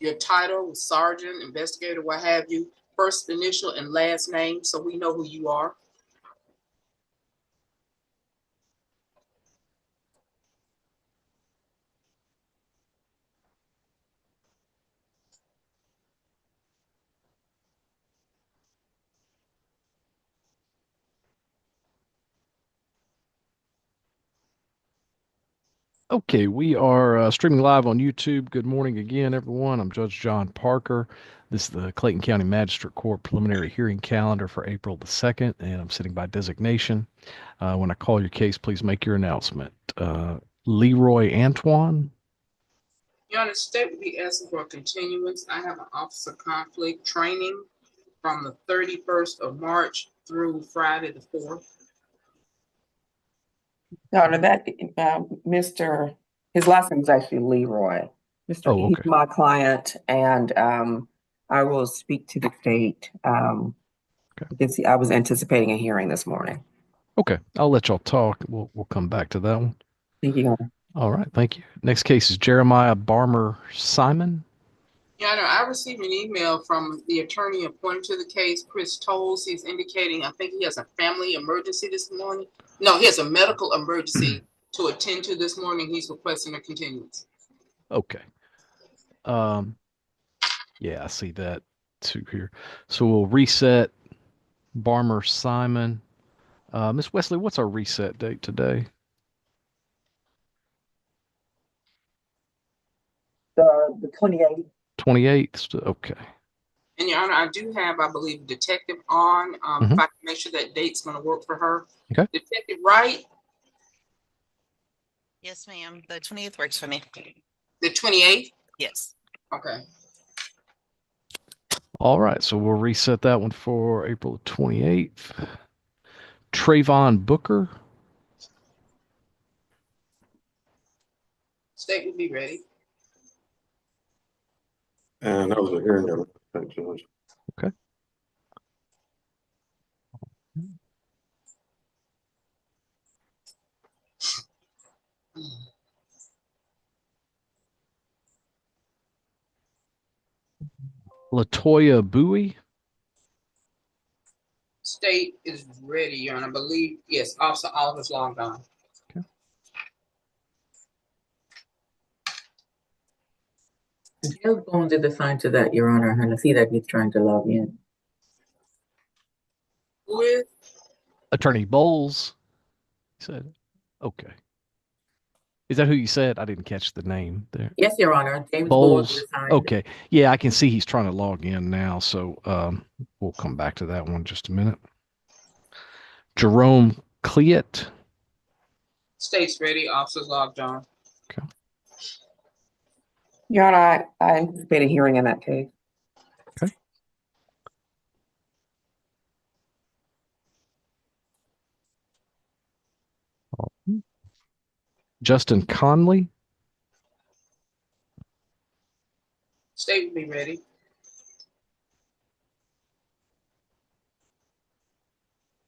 your title, sergeant, investigator, what have you, first initial and last name, so we know who you are. Okay, we are streaming live on YouTube. Good morning again, everyone. I'm Judge John Parker. This is the Clayton County Magistrate Court preliminary hearing calendar for April the 2nd, and I'm sitting by designation. When I call your case, please make your announcement. Leroy Antoine. Your Honor, state will be asking for a continuance. I have an officer conflict training from the 31st of March through Friday the 4th. Your Honor, that Mr. His last name is actually Leroy. Oh, He's okay. my client, and I will speak to the state. Because I was anticipating a hearing this morning. Okay, I'll let y'all talk. We'll come back to that one. Thank you, Your Honor. All right, thank you. Next case is Jeremiah Barmer Simon. Your Honor, I received an email from the attorney appointed to the case, Chris Tolles. He's indicating, I think he has a family emergency this morning. No, he has a medical emergency to attend to this morning. He's requesting a continuance. Okay. Yeah, I see that too here. So we'll reset Barmer Simon. Miss Wesley, what's our reset date today? The 28th. 28th. Okay. And Your Honor, I do have, I believe, detective on. If I can make sure that date's going to work for her. Okay. Detective Wright? Yes, ma'am. The 20th works for me. The 28th? Yes. Okay. All right. So we'll reset that one for April 28th. Trayvon Booker. State will be ready. And that was a hearing that was Judge. Okay. Latoya Bowie. State is ready, Your Honor. I believe, yes, Officer Oliver's logged on. Okay. Jail Bones is assigned to that, Your Honor, and I see that he's trying to log in. Who is? Attorney Bowles. You said, okay. Is that who you said? I didn't catch the name there. Yes, Your Honor. James Bowles is Bowles. assigned. Okay. Yeah, I can see he's trying to log in now. So we'll come back to that one in just a minute. Jerome Cleat. State's ready. Officers logged on. Okay. Your Honor, I anticipate a hearing in that case. Okay. Justin Conley. State will be ready.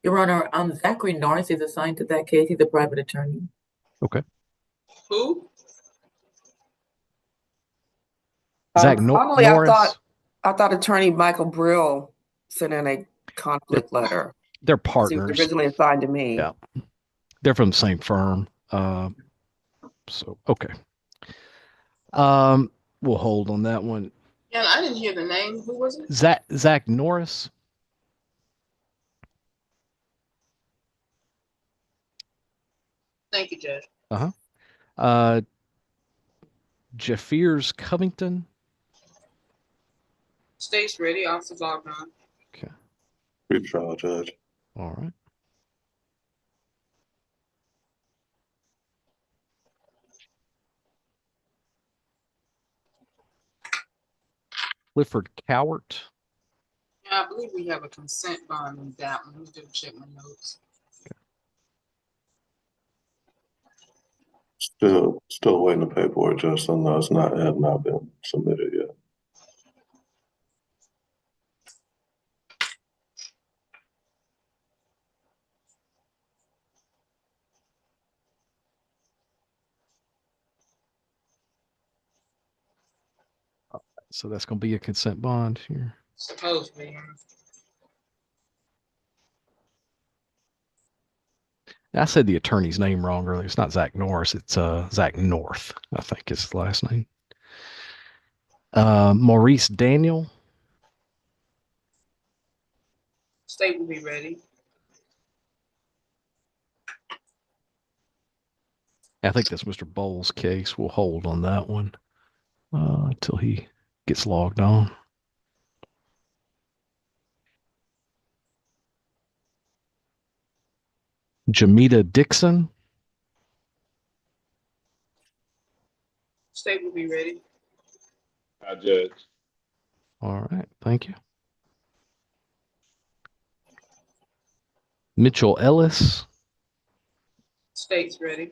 Your Honor, Zachary Norris is assigned to that case. He's a private attorney. Okay. Who? Zach Normally, Norris. I thought Attorney Michael Brill sent in a conflict letter. They're He was partners. originally assigned to me. Yeah. They're from the same firm. So, okay. We'll hold on that one. Yeah, I didn't hear the name. Who was it? Zach Norris. Thank you, Judge. Jaffiers Covington. State's ready. Officers logged on. Okay. Pre-trial judge. All right. Clifford Cowart. Yeah, I believe we have a consent bond in that one. Let me double check my notes. Still waiting the paperwork, Judge. So no, it has not been submitted yet. So that's going to be a consent bond here. Supposed to be. I said the attorney's name wrong earlier. It's not Zach Norris. It's Zach North, I think is his last name. Maurice Daniel. State will be ready. I think that's Mr. Bowles' case. We'll hold on that one until he gets logged on. Jamita Dixon. State will be ready. Hi, Judge. All right. Thank you. Mitchell Ellis. State's ready.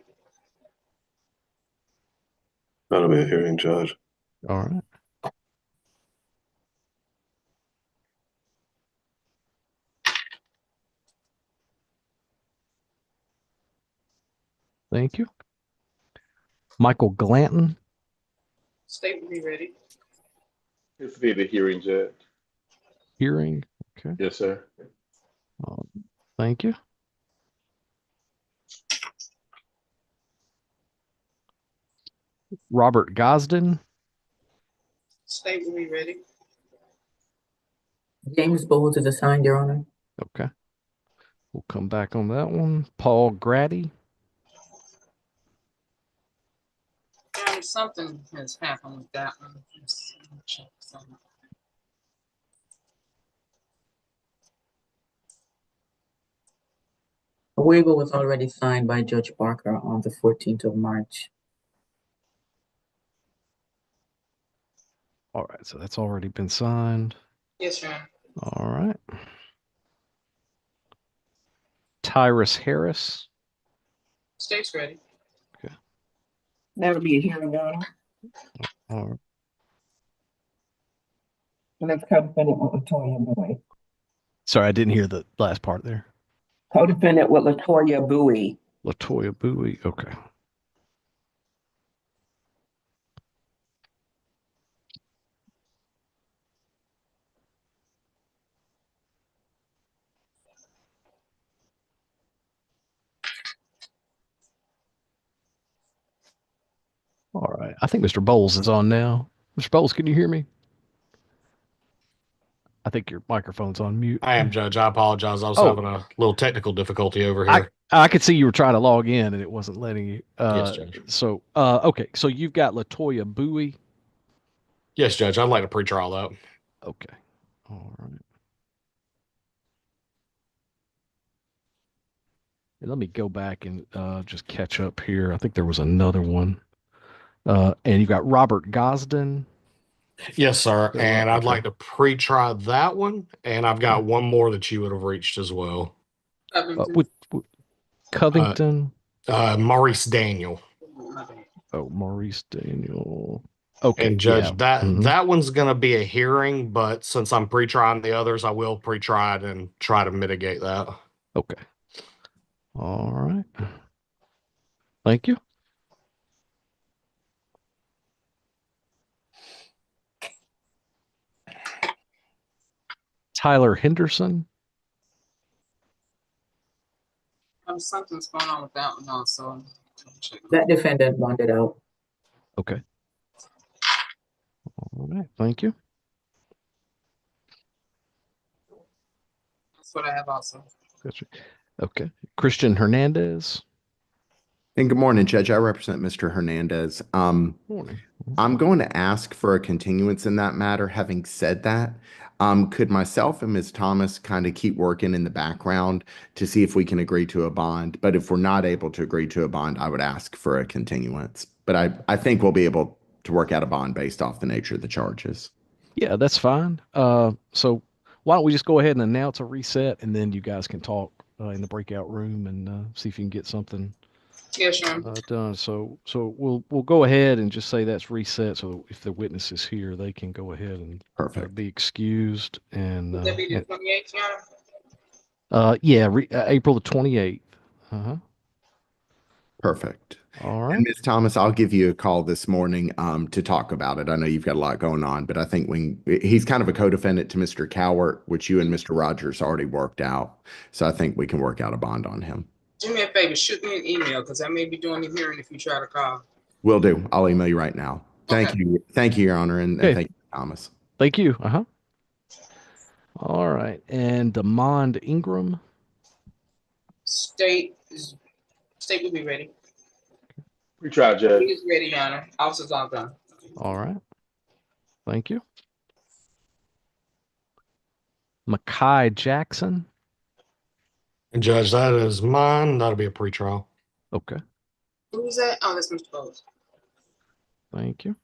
That'll be a hearing, Judge. All right. Thank you. Michael Glanton. State will be ready. This will be the hearing, Judge. Hearing. Okay. Yes, sir. Thank you. Robert Gosden. State will be ready. James Bowles is assigned, Your Honor. Okay. We'll come back on that one. Paul Grady. Something has happened with that one. Let's check something. A waiver was already signed by Judge Barker on the 14th of March. All right. So that's already been signed. Yes, Your Honor. All right. Tyrus Harris. State's ready. That'll be a hearing, Your Honor. All right. And that's co-defendant with Latoya Bowie. Sorry, I didn't hear the last part there. Co-defendant with Latoya Bowie. Latoya Bowie. Okay. All right. I think Mr. Bowles is on now. Mr. Bowles, can you hear me? I think your microphone's on mute. I am, Judge. I apologize. I was Oh. having a little technical difficulty over here. I could see you were trying to log in and it wasn't letting you. Yes, Judge. So, okay. So you've got Latoya Bowie. Yes, Judge. I'd like to pre-trial that. Okay. All right. And let me go back and just catch up here. I think there was another one. And you've got Robert Gosden. Yes, sir. And I'd Okay. like to pre-try that one. And I've got one more that you would have reached as well. With Covington. Maurice Daniel. Oh, Maurice Daniel. Okay. And Judge, yeah. that one's going to be a hearing, but since I'm pre-trying the others, I will pre-try it and try to mitigate that. Okay. All right. Thank you. Tyler Henderson. Something's going on with that one also. That defendant bonded out. Okay. All right. Thank you. That's what I have also. Gotcha. Okay. Christian Hernandez. And good morning, Judge. I represent Mr. Hernandez. Morning. I'm going to ask for a continuance in that matter. Having said that, could myself and Ms. Thomas kind of keep working in the background to see if we can agree to a bond? But if we're not able to agree to a bond, I would ask for a continuance. But I think we'll be able to work out a bond based off the nature of the charges. Yeah, that's fine. So why don't we just go ahead and announce a reset, and then you guys can talk in the breakout room and see if you can get something Yes, Your Honor. done. So we'll go ahead and just say that's reset. So if the witness is here, they can go ahead and Perfect. be excused. And Would that be the 28th, Your Honor? yeah, April the 28th. Perfect. All And right. Ms. Thomas, I'll give you a call this morning to talk about it. I know you've got a lot going on, but I think when he's kind of a co-defendant to Mr. Cowart, which you and Mr. Rogers already worked out. So I think we can work out a bond on him. Do me a favor, shoot me an email because I may be doing the hearing if you try to call. Will do. I'll email you right now. Thank Okay. you. Thank you, Your Honor, and Okay. thank you, Thomas. Thank you. All right. And Demond Ingram. State will be ready. Pretrial He judge. is ready, Your Honor. Officers all done. All right. Thank you. Makai Jackson. And Judge, that is mine. That'll be a pretrial. Okay. Who was that? Oh, that's Mr. Bowles. Thank you.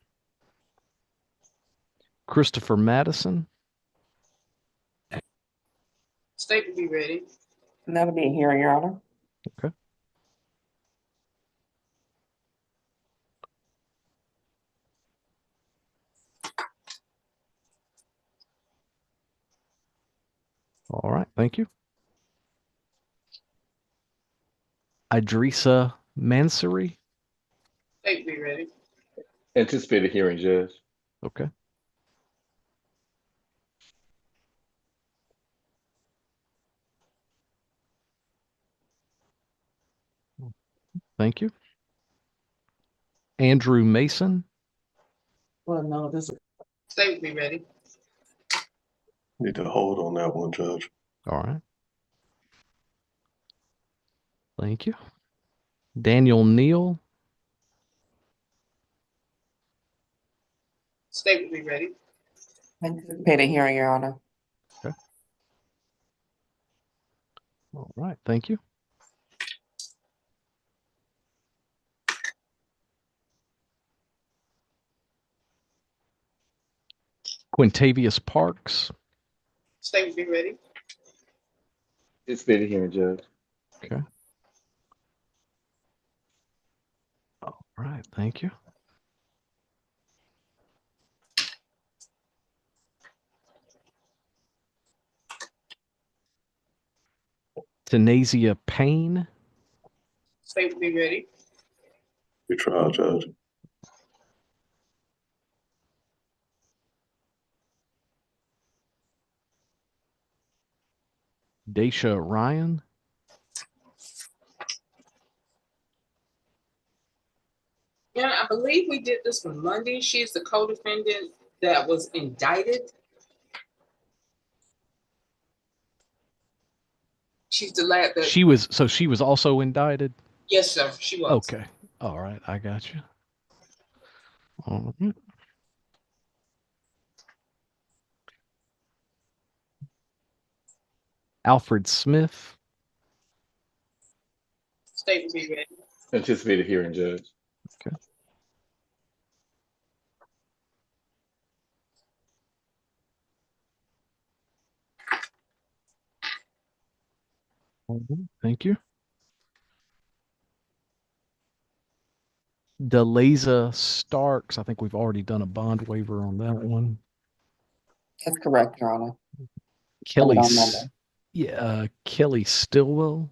Christopher Madison. State will be ready. And that'll be a hearing, Your Honor. Okay. All right. Thank you. Idrissa Mansouri. State will be ready. Anticipated hearing, Judge. Okay. Thank you. Andrew Mason. Well, no, this is. State will be ready. Need to hold on that one, Judge. All right. Thank you. Daniel Neal. State will be ready. Anticipated hearing, Your Honor. All right. Thank you. Quintavious Parks. State will be ready. Anticipated hearing, Judge. Okay. All right. Thank you. Tanasia Payne. State will be ready. Pretrial judge. Daisha Ryan. Yeah, I believe we did this one Monday. She's the co-defendant that was indicted. She's the lad that. She was also indicted. Yes, sir. She was. Okay. All right. I got you. All right. Alfred Smith. State will be ready. Anticipated hearing, Judge. Okay. Thank you. Deleza Starks. I think we've already done a bond waiver on that one. That's correct, Your Honor. Kelly, on Monday. Kelly Stillwell.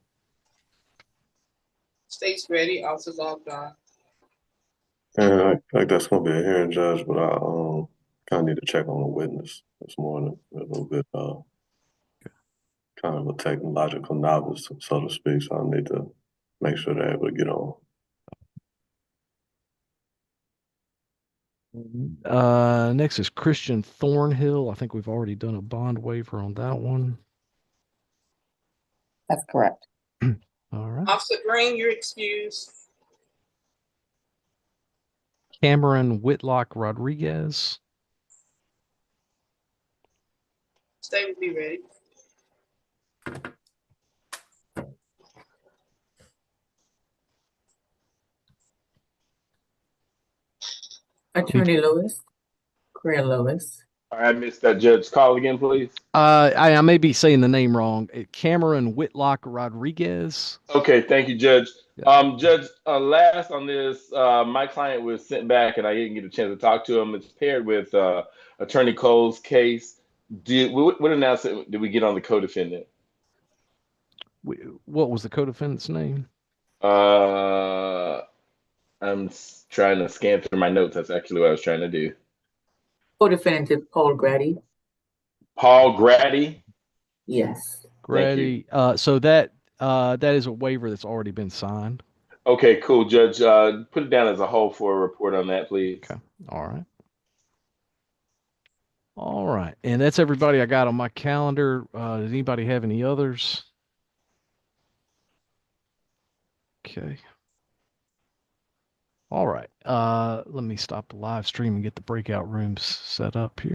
State's ready. Officers all done. And I guess gonna be a hearing, Judge, but I kind of need to check on the witness this morning. A little bit kind of a technological novice, so to speak. So I need to make sure they're able to get on. Next is Christian Thornhill. I think we've already done a bond waiver on that one. That's correct. All right. Officer Green, you're excused. Cameron Whitlock Rodriguez. State will be ready. Attorney Lewis. Corinne Lewis. I missed that, Judge. Call again, please. I may be saying the name wrong. Cameron Whitlock Rodriguez. Okay, thank you, Judge. Yeah. Judge, last on this, my client was sent back and I didn't get a chance to talk to him. It's paired with Attorney Cole's case. What announcement did we get on the co-defendant? What was the co-defendant's name? trying to scan through my notes. That's actually what I was trying to do. Co-defendant Paul Grady. Paul Grady. Yes. Grady. So that is a waiver that's already been signed. Okay, cool, Judge. Put it down as a whole for a report on that, please. Okay. All right. All right. And that's everybody I got on my calendar. Does anybody have any others? Okay. All right. Let me stop the live stream and get the breakout rooms set up here.